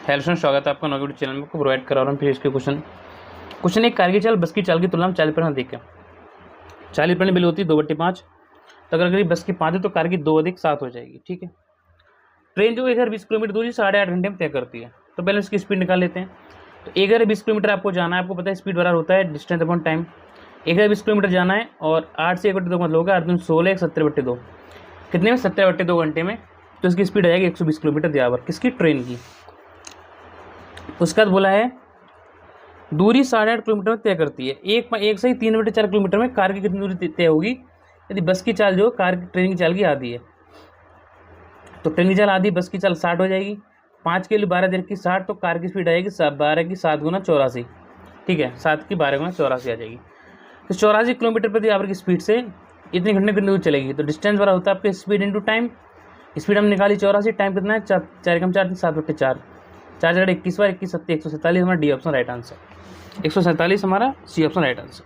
Hello student, स्वागत है आपका नौ वीडियो चैनल में को प्रोवाइड करा रहा हूँ। फिर इसके क्वेश्चन एक कार की चाल बस की चाल की तुलना में 40% अधिक है। 40% बिल होती है 2/5। तो अगर बस की 5 है तो कार की 2 अधिक 7 हो जाएगी। ठीक है। ट्रेन जो 1020 किलोमीटर दूरी 8.5 घंटे में तय करती है। तो पहले उसकी स्पीड निकाल लेते हैं। तो 1020 किलोमीटर आपको जाना है, आपको पता है स्पीड बराबर होता है डिस्टेंस अपॉन टाइम। 1020 किलोमीटर जाना है और 8 से 1/2 मतलब होगा 8 दूनी 16, 70/2 कितने में 70/2 घंटे में। तो इसकी स्पीड आ जाएगी 120 किलोमीटर बराबर किसकी, ट्रेन की। उसके बाद बोला है दूरी 8.5 किलोमीटर में तय करती है। एक से ही 3/4 किलोमीटर में कार की कितनी दूरी तय होगी यदि बस की चाल जो कार ट्रेन की चाल की आधी है। तो ट्रेन की चाल आधी, बस की चाल 60 हो जाएगी। 5 के लिए 12 देर की 60, तो कार की स्पीड आएगी 12 की 7 गुना 84। ठीक है, 7 की 12 गुना 84 आ जाएगी। तो 84 किलोमीटर प्रति आवर की स्पीड से इतनी घंटे कितनी दूर चलेगी। तो डिस्टेंस बड़ा होता है आपके स्पीड इंटू टाइम। स्पीड हम निकाली 84, टाइम कितना है 4 कम 4 7/4, 4 जगह 21 बार 21 7 147 हमारा डी ऑप्शन राइट आंसर। 147 हमारा सी ऑप्शन राइट आंसर।